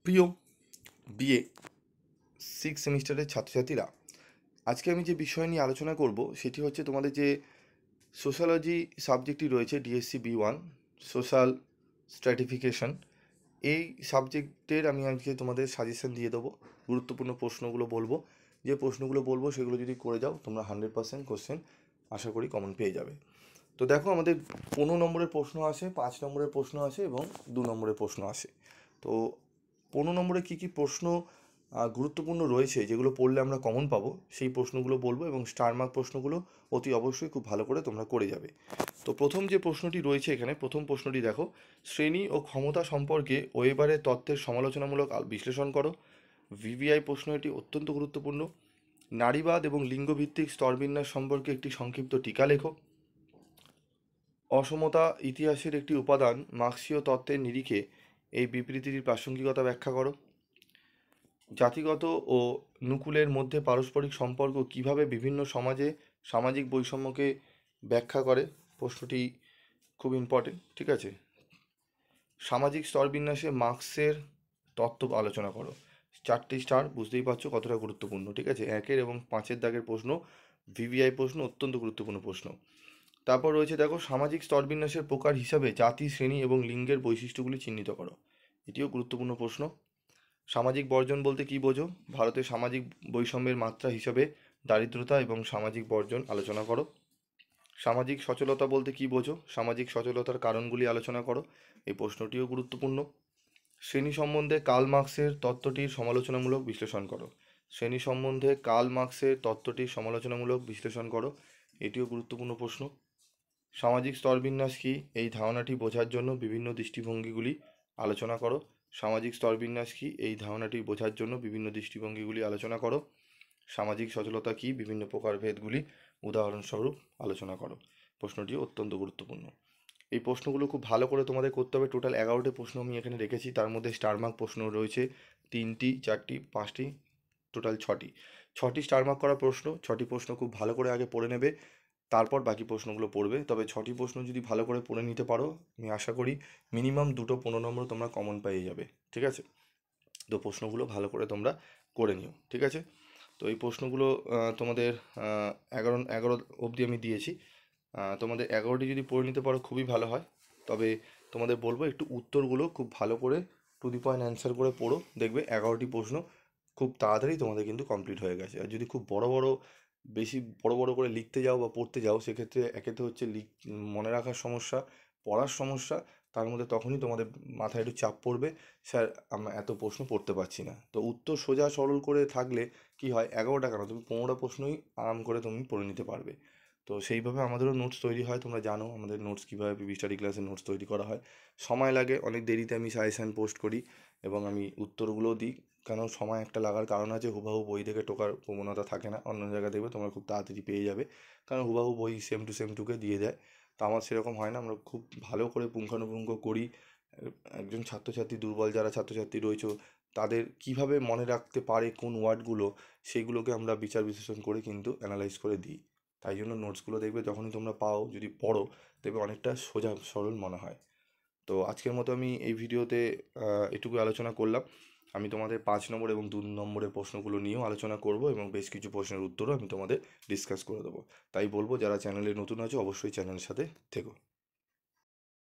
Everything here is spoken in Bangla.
প্রিয় বিএ সিক্স সেমিস্টারের ছাত্রছাত্রীরা, আজকে আমি যে বিষয় নিয়ে আলোচনা করব সেটি হচ্ছে তোমাদের যে সোশ্যালজি সাবজেক্টটি রয়েছে ডিএসসি বি1 সোশ্যাল স্ট্র্যাটিফিকেশন। এই সাবজেক্টের আমি আজকে তোমাদের সাজেশন দিয়ে দেবো, গুরুত্বপূর্ণ প্রশ্নগুলো বলবো। যে প্রশ্নগুলো বলবো সেগুলো যদি করে যাও তোমরা 100% কোশ্চেন আশা করি কমন পেয়ে যাবে। তো দেখো, আমাদের 15 নম্বরের প্রশ্ন আসে, 5 নম্বরের প্রশ্ন আসে এবং 2 নম্বরের প্রশ্ন আসে। তো 15 নম্বরে কী কী প্রশ্ন গুরুত্বপূর্ণ রয়েছে যেগুলো পড়লে আমরা কমন পাবো সেই প্রশ্নগুলো বলবো, এবং স্টার মার্ক প্রশ্নগুলো অতি অবশ্যই খুব ভালো করে তোমরা করে যাবে। তো প্রথম যে প্রশ্নটি রয়েছে এখানে, প্রথম প্রশ্নটি দেখো, শ্রেণী ও ক্ষমতা সম্পর্কে ওয়েবারের তত্ত্বের সমালোচনামূলক বিশ্লেষণ করো। ভিভিআই প্রশ্ন, এটি অত্যন্ত গুরুত্বপূর্ণ। নারীবাদ এবং লিঙ্গভিত্তিক স্তরবিন্যাস সম্পর্কে একটি সংক্ষিপ্ত টিকা লেখো। অসমতা ইতিহাসের একটি উপাদান, মার্ক্সীয় তত্ত্বের নিরিখে এই বিবৃতিটির প্রাসঙ্গিকতা ব্যাখ্যা করো। জাতিগত ও নুকুলের মধ্যে পারস্পরিক সম্পর্ক কিভাবে বিভিন্ন সমাজে সামাজিক বৈষম্যকে ব্যাখ্যা করে, প্রশ্নটি খুব ইম্পর্টেন্ট, ঠিক আছে। সামাজিক স্তরবিন্যাসে মার্ক্সের তত্ত্ব আলোচনা করো। 4টি স্টার, বুঝতেই পারছো কতটা গুরুত্বপূর্ণ, ঠিক আছে। 1 এবং 5 দাগের প্রশ্ন, ভিভিআই প্রশ্ন, অত্যন্ত গুরুত্বপূর্ণ প্রশ্ন। তারপর রয়েছে দেখো, সামাজিক স্তরবিন্যাসের প্রকার হিসাবে জাতি, শ্রেণী এবং লিঙ্গের বৈশিষ্ট্যগুলি চিহ্নিত করো। এটিও গুরুত্বপূর্ণ প্রশ্ন। সামাজিক বর্জন বলতে কী বোঝো? ভারতের সামাজিক বৈষম্যের মাত্রা হিসাবে দারিদ্রতা এবং সামাজিক বর্জন আলোচনা করো। সামাজিক সচলতা বলতে কী বোঝো? সামাজিক সচলতার কারণগুলি আলোচনা করো। এই প্রশ্নটিও গুরুত্বপূর্ণ। শ্রেণী সম্বন্ধে কার্ল মার্ক্সের তত্ত্বটির সমালোচনামূলক বিশ্লেষণ করো। শ্রেণী সম্বন্ধে কার্ল মার্ক্সের তত্ত্বটির সমালোচনামূলক বিশ্লেষণ করো। এটিও গুরুত্বপূর্ণ প্রশ্ন। সামাজিক স্তরবিন্যাস কী, এই ধারণাটি বোঝার জন্য বিভিন্ন দৃষ্টিভঙ্গিগুলি আলোচনা করো। সামাজিক স্তরবিন্যাস কী, এই ধারণাটি বোঝার জন্য বিভিন্ন দৃষ্টিভঙ্গিগুলি আলোচনা করো। সামাজিক সচলতা কী, বিভিন্ন প্রকারভেদগুলি উদাহরণস্বরূপ আলোচনা করো। প্রশ্নটি অত্যন্ত গুরুত্বপূর্ণ। এই প্রশ্নগুলো খুব ভালো করে তোমাদের করতে হবে। টোটাল 11টি প্রশ্ন আমি এখানে রেখেছি, তার মধ্যে স্টার মার্ক প্রশ্ন রয়েছে 3টি, 4টি, 5টি, টোটাল 6টি স্টার মার্ক করা প্রশ্ন। 6টি প্রশ্ন খুব ভালো করে আগে পড়ে নেবে, তারপর বাকি প্রশ্নগুলো পড়বে। তবে 6টি প্রশ্ন যদি ভালো করে পড়ে নিতে পারো, আমি আশা করি মিনিমাম 2টো 15 নম্বর তোমরা কমন পেয়ে যাবে, ঠিক আছে। তো প্রশ্নগুলো ভালো করে তোমরা করে নিও, ঠিক আছে। তো এই প্রশ্নগুলো তোমাদের 11 অবধি আমি দিয়েছি। তোমাদের 11টি যদি পড়ে নিতে পারো খুবই ভালো হয়। তবে তোমাদের বলবো একটু উত্তরগুলো খুব ভালো করে টু দি পয়েন্ট অ্যান্সার করে পড়ো, দেখবে 11টি প্রশ্ন খুব তাড়াতাড়ি তোমাদের কিন্তু কমপ্লিট হয়ে গেছে। আর যদি খুব বেশি বড় বড় করে লিখতে যাও বা পড়তে যাও, সেক্ষেত্রে একেতে হচ্ছে মনে রাখার সমস্যা, পড়ার সমস্যা, তার মধ্যে তখনই তোমাদের মাথায় একটু চাপ পড়বে, স্যার আমরা এত প্রশ্ন পড়তে পারছি না। তো উত্তর সোজা সরল করে থাকলে কি হয়, 11টা কেন, তুমি 15টা প্রশ্নই আরাম করে তুমি পড়ে নিতে পারবে। তো সেইভাবে আমাদেরও নোটস তৈরি হয়, তোমরা জানো আমাদের নোটস কীভাবে পিভি স্টাডি ক্লাসের নোটস তৈরি করা হয়। সময় লাগে, অনেক দেরিতে আমি সাজেশান পোস্ট করি এবং আমি উত্তরগুলোও দিই, কারণ সময় একটা লাগার কারণ আছে। হুবাহু বই থেকে টোকার প্রবণতা থাকে না, অন্য জায়গায় দেখবে তোমরা খুব তাড়াতাড়ি পেয়ে যাবে, কারণ হুবাহু বই সেম টু সেম টুকে দিয়ে দেয়। তো আমার সেরকম হয় না, আমরা খুব ভালো করে পুঙ্খানুপুঙ্খ করি। একজন ছাত্রছাত্রী, দুর্বল যারা ছাত্রছাত্রী রয়েছে তাদের কিভাবে মনে রাখতে পারে কোন ওয়ার্ডগুলো, সেইগুলোকে আমরা বিচার বিশ্লেষণ করে কিন্তু অ্যানালাইজ করে দিই। তাই জন্য নোটসগুলো দেখবে যখনই তোমরা পাও, যদি পড়ো, দেখবে অনেকটা সোজা সরল মনে হয়। তো আজকের মতো আমি এই ভিডিওতে এটুকু আলোচনা করলাম। আমি তোমাদের 5 নম্বর এবং 2 নম্বরের প্রশ্নগুলো নিয়েও আলোচনা করব, এবং বেশ কিছু প্রশ্নের উত্তরও আমি তোমাদের ডিসকাস করে দেবো। তাই বলবো, যারা চ্যানেলে নতুন আছো অবশ্যই চ্যানেলের সাথে থেকো।